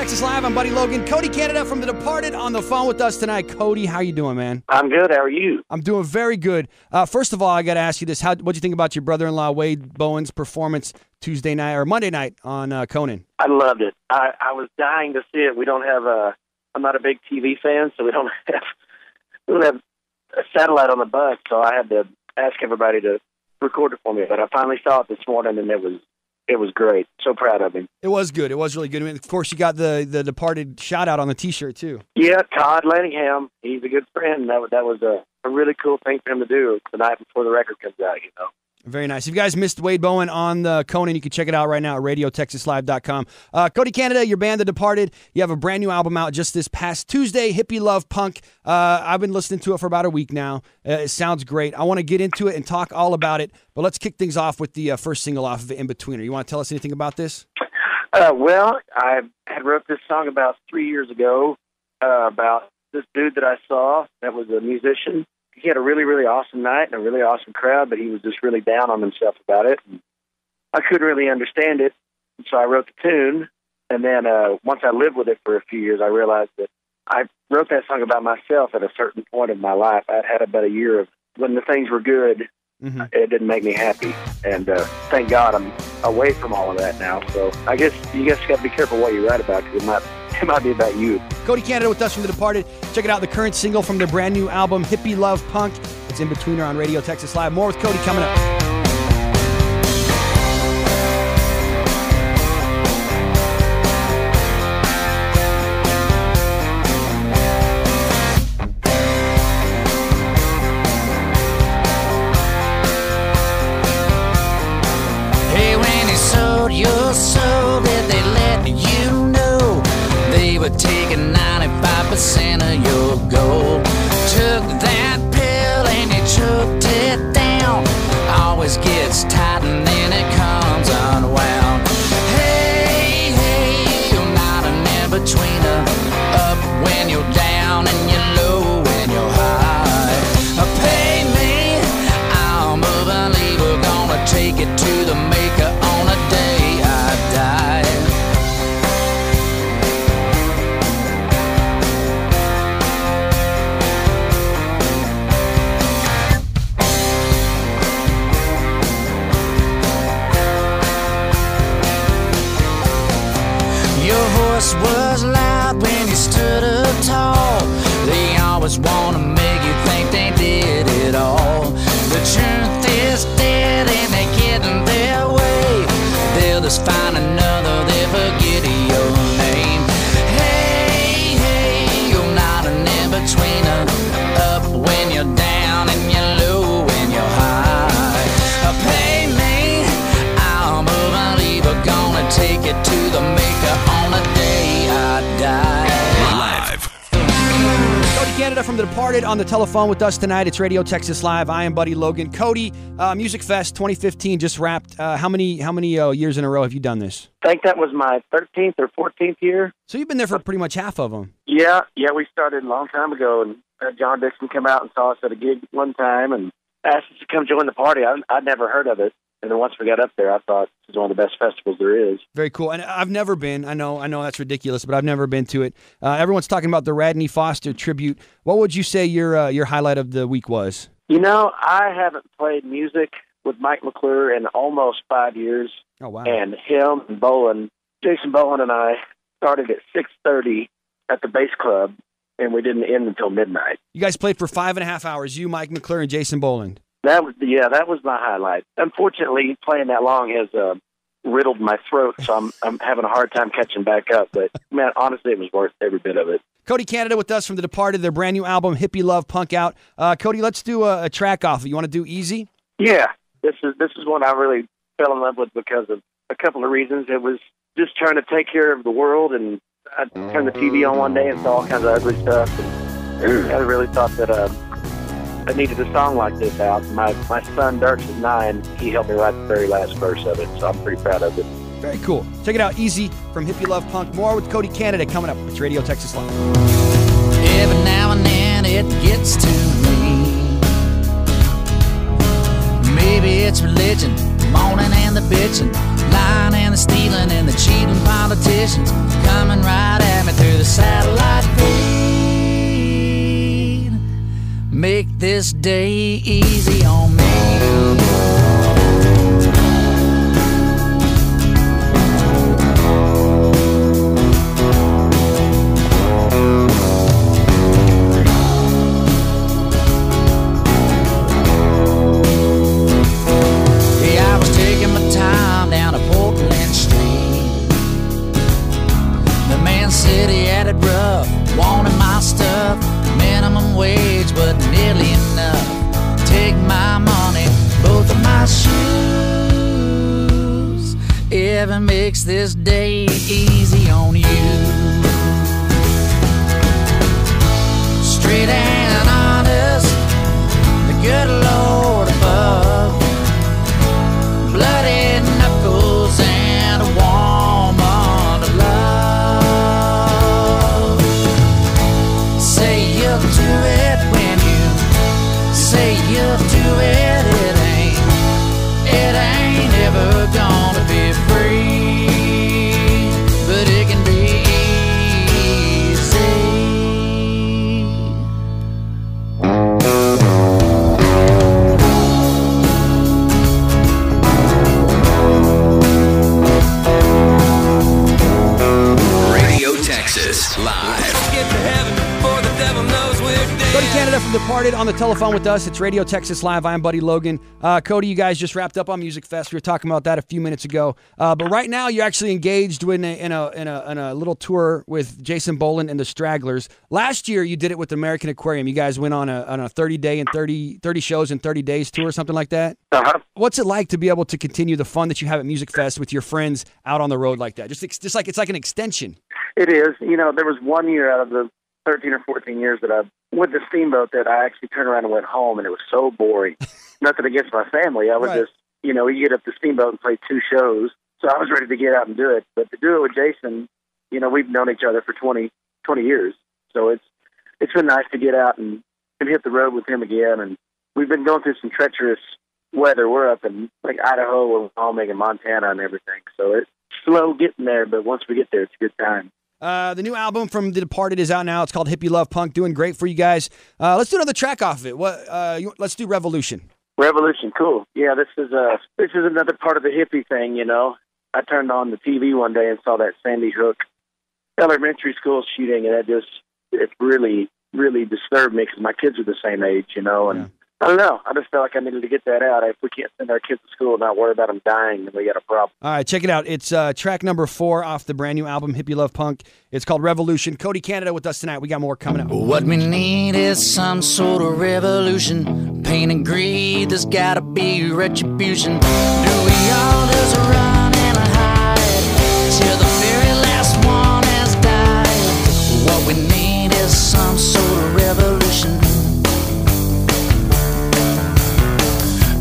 Texas Live. I'm Buddy Logan. Cody Canada from The Departed on the phone with us tonight. Cody, how you doing, man? I'm good. How are you? I'm doing very good. First of all, I got to ask you this. What'd you think about your brother-in-law, Wade Bowen's performance Tuesday night or Monday night on Conan? I loved it. I was dying to see it. We don't have I'm not a big TV fan, so we don't have a satellite on the bus, so I had to ask everybody to record it for me. But I finally saw it this morning, and it was great. So proud of him. It was good. It was really good. I mean, of course, you got the Departed shout-out on the T-shirt, too. Yeah, Todd Lanningham. He's a good friend. That was a really cool thing for him to do the night before the record comes out, you know. Very nice. If you guys missed Wade Bowen on the Conan, you can check it out right now at RadioTexasLive.com. Cody Canada, your band, The Departed, you have a brand new album out just this past Tuesday, Hippie Love Punk. I've been listening to it for about a week now. It sounds great. I want to get into it and talk all about it, but let's kick things off with the first single off of it, In-Betweener. You want to tell us anything about this? Well, I had wrote this song about 3 years ago about this dude that I saw that was a musician. He had a really, really awesome night and a really awesome crowd, but he was just really down on himself about it. And I couldn't really understand it, so I wrote the tune. And then once I lived with it for a few years, I realized that I wrote that song about myself at a certain point in my life. I'd had about a year of when the things were good, it didn't make me happy. And thank God I'm away from all of that now. So I guess you got to be careful what you write about, because it might be about you. Cody Canada with us from The Departed. Check it out, the current single from their brand new album, Hippie Love Punk. It's In-Betweener on Radio Texas Live. More with Cody coming up. Hey, when he sold your soul, did they let you know they were taking 95% of your gold? Took that pill and you choked it down. Always gets tight and then it comes unwound. Hey, hey, you're not an in-betweener. Up when you're down and you're low when you're high. Pay me, I'm a believer. Gonna take it to the maker on a day I die. Your voice was loud when you stood up tall. They always want to make you think they did it all. The truth is dead and they get in their way. They'll just find another, they forget your name. Hey, hey, you're not an in-betweener. Up when you're down and you're low when you're high. Pay me, I'm a believer. Gonna take it to the maker on a day I die. Cody Canada from The Departed on the telephone with us tonight. It's Radio Texas Live. I am Buddy Logan. Cody, Music Fest 2015 just wrapped. How many years in a row have you done this? I think that was my 13th or 14th year. So you've been there for pretty much half of them. Yeah, we started a long time ago, and John Dixon came out and saw us at a gig one time and asked us to come join the party. I'd never heard of it. And then once we got up there, I thought this is one of the best festivals there is. Very cool. And I've never been. I know that's ridiculous, but I've never been to it. Everyone's talking about the Radney Foster tribute. What would you say your highlight of the week was? You know, I haven't played music with Mike McClure in almost 5 years. Oh, wow. And him and Jason Bowen and I started at 6:30 at the Bass Club, and we didn't end until midnight. You guys played for 5.5 hours, you, Mike McClure, and Jason Boland. That was my highlight. Unfortunately, playing that long has riddled my throat, so I'm having a hard time catching back up. But man, honestly, it was worth every bit of it. Cody Canada with us from The Departed, their brand new album, Hippie Love Punk, out. Cody, let's do a track off. You want to do Easy? Yeah, this is one I really fell in love with because of a couple of reasons. It was just trying to take care of the world, and I turned the TV on one day and saw all kinds of ugly stuff. And I really thought that I needed a song like this out. My son, Dirks, is 9. He helped me write the very last verse of it, so I'm pretty proud of it. Very cool. Check it out, Easy from Hippie Love Punk. More with Cody Canada coming up. It's Radio Texas Live. Every now and then it gets to me. Maybe it's religion, moaning and the bitching, lying and the stealing and the cheating politics. conditions coming right at me through the satellite feed. Make this day easy on me. City at it rough, wanting my stuff, minimum wage but nearly enough. Take my money, both of my shoes. Heaven makes this day easy on you. Straight and honest, the good Lord above. Bloody knuckles and a woman to love. Say you'll do it when you say you'll do it. It ain't ever gonna be free, but it can be easy. Radio Texas Live. Get to heaven before the devil knows we're dead. Cody Canada from Departed on the telephone with us. It's Radio Texas Live. I'm Buddy Logan. Cody, you guys just wrapped up on Music Fest. We were talking about that a few minutes ago. But right now, you're actually engaged in a little tour with Jason Boland and the Stragglers. Last year, you did it with American Aquarium. You guys went on a 30-day and 30 shows in 30 days tour, or something like that. Uh-huh. What's it like to be able to continue the fun that you have at Music Fest with your friends out on the road like that? Just like it's like an extension. It is. You know, there was 1 year out of the 13 or 14 years that I went to Steamboat that I actually turned around and went home, and it was so boring. Nothing against my family. I was just, you know, you get up to Steamboat and play 2 shows. So I was ready to get out and do it. But to do it with Jason, you know, we've known each other for 20 years. So it's been nice to get out and hit the road with him again. And we've been going through some treacherous weather. We're up in like Idaho and Wyoming and Montana and everything. So it's slow getting there, but once we get there, it's a good time. The new album from The Departed is out now. It's called Hippie Love Punk. Doing great for you guys. Let's do another track off of it. Let's do Revolution. Revolution, cool. Yeah, this is another part of the hippie thing, you know. I turned on the TV one day and saw that Sandy Hook elementary school shooting, and it really, really disturbed me because my kids are the same age, you know, and Yeah. I don't know. I just felt like I needed to get that out. If we can't send our kids to school and not worry about them dying, then we got a problem. All right, check it out. It's track number 4 off the brand new album, Hippie Love Punk. It's called Revolution. Cody Canada with us tonight. We got more coming up. What we need is some sort of revolution. Pain and greed, there's gotta be retribution. Do we all just run and hide till the very last one has died? What we need is some sort of revolution.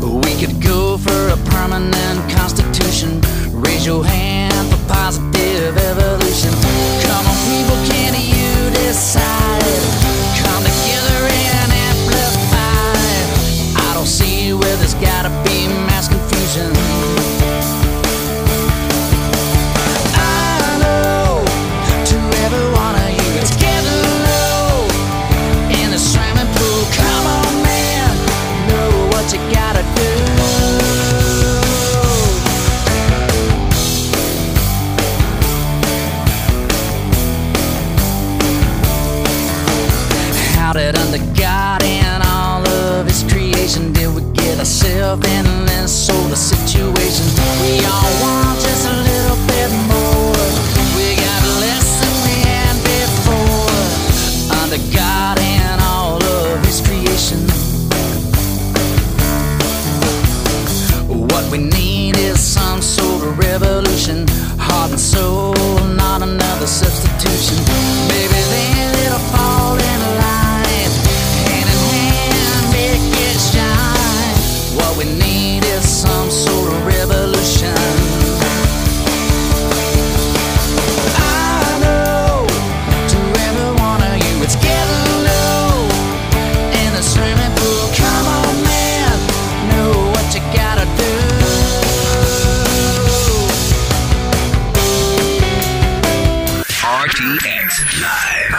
We could go for a permanent constitution. Raise your hand for positive evolution. Come on, people, can you decide? Come together and amplify. I don't see where there's gotta be mass confusion. I know to every one of you, it's getting low in the swimming pool. Come on, man, know what you gotta do. RTX Live.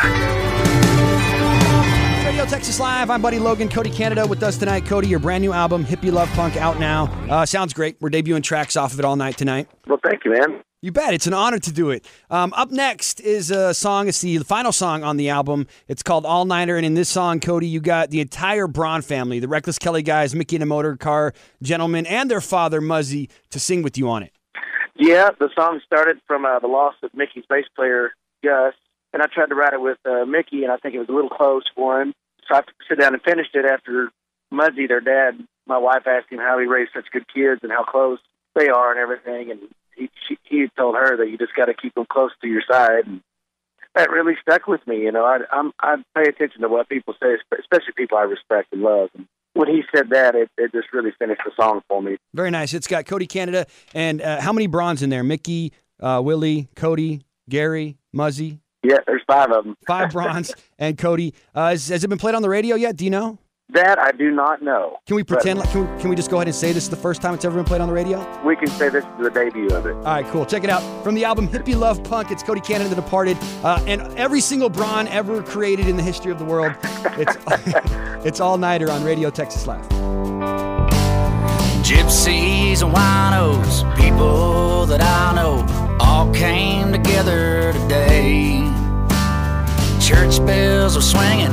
Radio Texas Live. I'm Buddy Logan. Cody Canada with us tonight. Cody, your brand new album, Hippie Love Punk, out now. Sounds great. We're debuting tracks off of it all night tonight. Well, thank you, man. You bet. It's an honor to do it. Up next is a song. It's the final song on the album. It's called All Nighter. And in this song, Cody, you got the entire Braun family, the Reckless Kelly guys, Mickey and the Motor Car Gentlemen, and their father, Muzzy, to sing with you on it. Yeah, the song started from the loss of Mickey's bass player, Gus. And I tried to write it with Mickey, and I think it was a little close for him. So I sit down and finished it after Muzzy, their dad, my wife asked him how he raised such good kids and how close they are and everything. And he told her that you just got to keep them close to your side. And that really stuck with me. You know, I pay attention to what people say, especially people I respect and love. And when he said that, it just really finished the song for me. Very nice. It's got Cody Canada. And how many Brauns in there? Mickey, Willie, Cody, Gary, Muzzy? Yeah, there's 5 of them. 5 Brauns and Cody. Has it been played on the radio yet? Do you know? That I do not know. Can we pretend? Can we just go ahead and say this is the first time it's ever been played on the radio? We can say this is the debut of it. All right, cool. Check it out. From the album Hippie Love Punk, it's Cody Canada, The Departed, and every single Braun ever created in the history of the world. It's All Nighter on Radio Texas Live. Gypsies and winos, people that I know, all came together today. Church bells were swinging,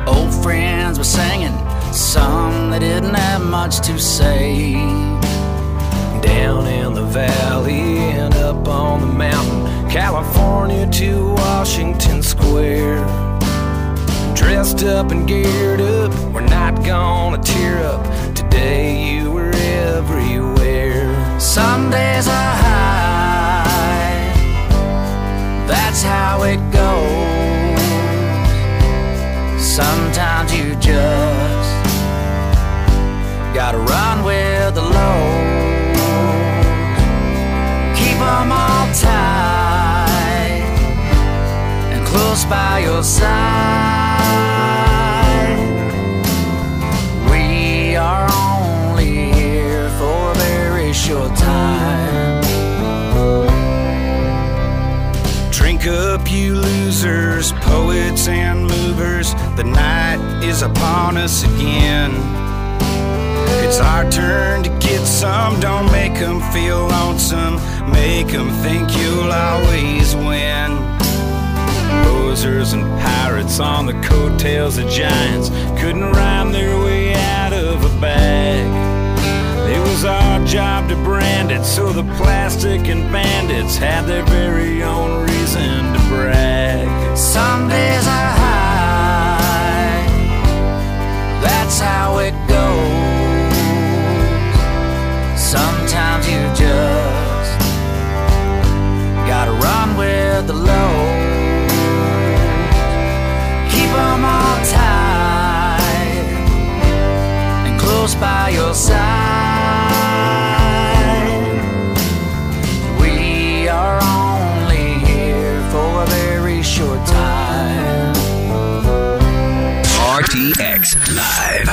old friends were singing, some that didn't have much to say. Down in the valley and up on the mountain, California to Washington Square. Dressed up and geared up, we're not gonna tear up. Today you were everywhere. Some days are high, that's how it goes. Sometimes you just gotta run with the load. Keep 'em all tight and close by your side. We are only here for a very short time. Drink up, you losers, poets and movers. The night is upon us again. It's our turn to get some. Don't make them feel lonesome. Make them think you'll always win. Posers and pirates on the coattails of giants couldn't rhyme their way out of a bag. It was our job to brand it, so the plastic and bandits had their very own reason to brag. Some days are high, that's how it goes. Sometimes you just gotta run with the load. Keep 'em all tight and close by your side. We are only here for a very short time. RTX Live.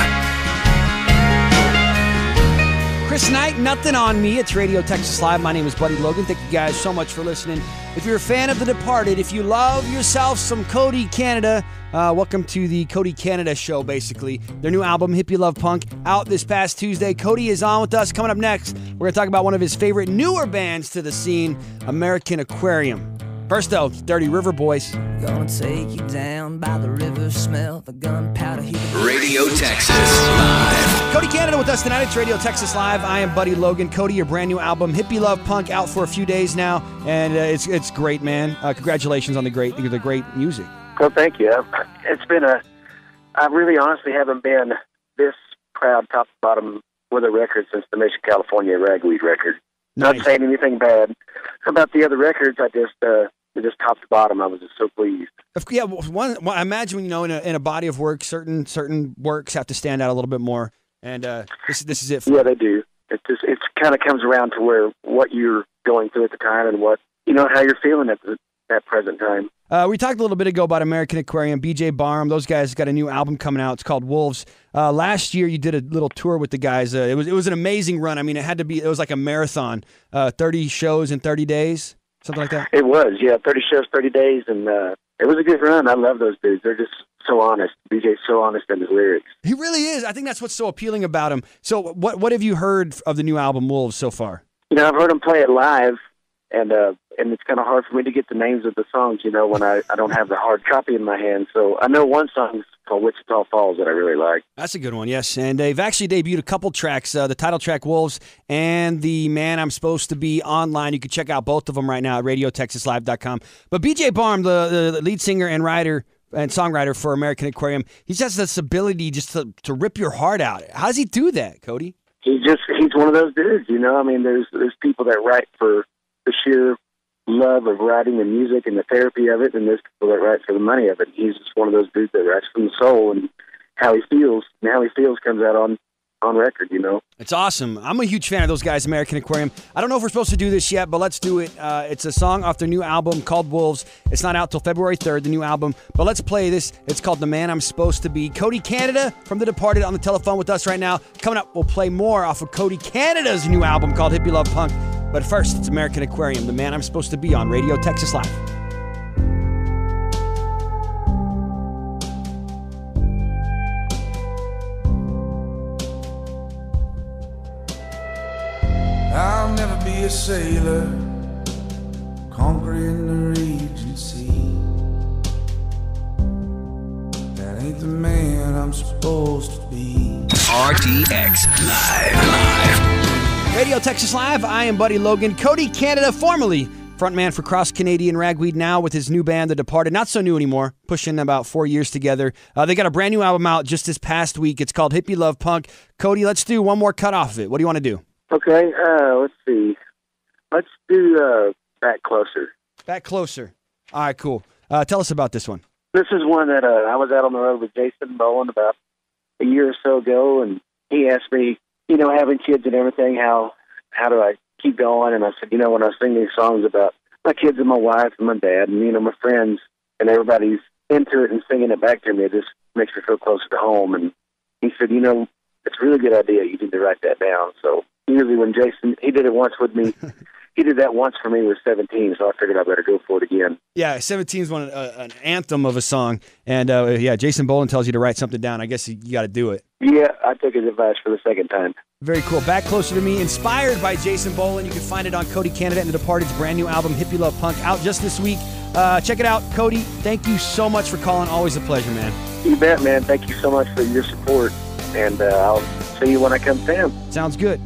Chris Knight, Nothing on Me. It's Radio Texas Live. My name is Buddy Logan. Thank you guys so much for listening. If you're a fan of The Departed, if you love yourself some Cody Canada, welcome to the Cody Canada show, basically. Their new album, Hippie Love Punk, out this past Tuesday. Cody is on with us. Coming up next, we're going to talk about one of his favorite newer bands to the scene, American Aquarium. First, though, Dirty River Boys. Gonna take you down by the river, smell the gunpowder. Radio Texas Live. Cody Canada with us tonight. It's Radio Texas Live. I am Buddy Logan. Cody, your brand new album, Hippie Love Punk, out for a few days now, and it's great, man. Congratulations on the great music. Well, thank you. I really honestly haven't been this proud top to bottom with a record since the Mission California Ragweed record. Nice. Not saying anything bad about the other records. I just top to bottom, I was just so pleased. Yeah, I imagine, in a body of work, certain works have to stand out a little bit more, and this is it. Yeah, they do. It kind of comes around to where what you're going through at the time and what how you're feeling at that present time. We talked a little bit ago about American Aquarium, BJ Barham. Those guys got a new album coming out. It's called Wolves. Last year, you did a little tour with the guys. It was an amazing run. I mean, it was like a marathon, 30 shows in 30 days. something like that? It was, yeah, 30 shows, 30 days, and it was a good run. I love those dudes. They're just so honest. BJ's so honest in his lyrics. He really is. I think that's what's so appealing about him. So what have you heard of the new album, Wolves, so far? You know, I've heard him play it live, and it's kind of hard for me to get the names of the songs, you know, when I don't have the hard copy in my hand. So I know one song called Wichita Falls that I really like. That's a good one, yes. And they've actually debuted a couple tracks, the title track, Wolves, and the Man I'm Supposed to Be online. You can check out both of them right now at radiotexaslive.com. But BJ Barham, the lead singer and writer and songwriter for American Aquarium, he just has this ability just to rip your heart out. How does he do that, Cody? He's one of those dudes, you know. I mean, there's people that write for the sheer love of writing and music and the therapy of it, and there's people that write for the money of it. He's just one of those dudes that writes from the soul, and how he feels comes out on record, you know. It's awesome. I'm a huge fan of those guys, American Aquarium. I don't know if we're supposed to do this yet, but let's do it. It's a song off their new album called Wolves. It's not out till February 3rd, the new album, but let's play this. It's called The Man I'm Supposed to Be. Cody Canada from The Departed on the telephone with us right now. Coming up, we'll play more off of Cody Canada's new album called Hippie Love Punk. But first, it's American Aquarium, The Man I'm Supposed to Be on Radio Texas Live. I'll never be a sailor conquering the raging sea. That ain't the man I'm supposed to be. RTX Live. Radio Texas Live, I am Buddy Logan. Cody Canada, formerly frontman for Cross Canadian Ragweed, now with his new band, The Departed. Not so new anymore, pushing about 4 years together. They got a brand new album out just this past week. It's called Hippie Love Punk. Cody, let's do one more cut off of it. What do you want to do? Okay, let's see. Let's do Back Closer. Back Closer. All right, cool. Tell us about this one. This is one that I was out on the road with Jason Bowen about a year or so ago, and he asked me, you know, having kids and everything, how do I keep going? And I said, you know, when I sing these songs about my kids and my wife and my dad and, you know, my friends, and everybody's into it and singing it back to me, it just makes me feel closer to home. And he said, you know, it's a really good idea. You need to write that down. So usually when Jason, he did it once with me. He did that once for me with 17, so I figured I better go for it again. Yeah, 17 is an anthem of a song. And, yeah, Jason Boland tells you to write something down. I guess you got to do it. Yeah, I took his advice for the second time. Very cool. Back Closer to Me, inspired by Jason Boland. You can find it on Cody Canada and The Departed's brand new album, Hippie Love Punk, out just this week. Check it out. Cody, thank you so much for calling. Always a pleasure, man. You bet, man. Thank you so much for your support. And I'll see you when I come down. Sounds good.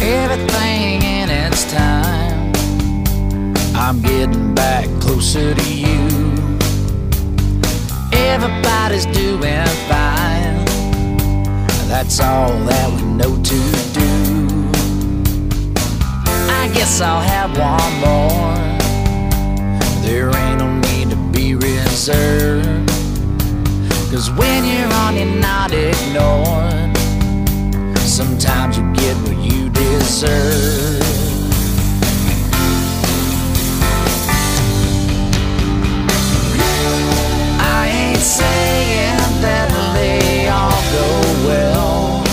Everything in its time, I'm getting back closer to you. Everybody's doing fine, that's all that we know to do. I guess I'll have one more. There ain't no need to be reserved, 'cause when you're on, you're not ignored. Sometimes you get what you deserve. I ain't saying that they all go well.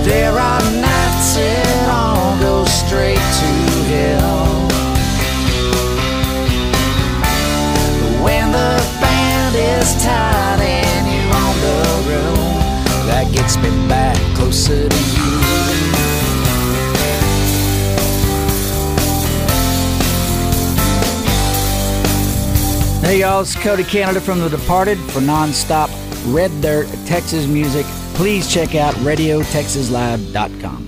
There are nights it all goes straight to hell. When the band is tied and you're on the road, that gets me back closer to you. Hey y'all, it's Cody Canada from The Departed. For non-stop Red Dirt Texas music, please check out radiotexaslive.com.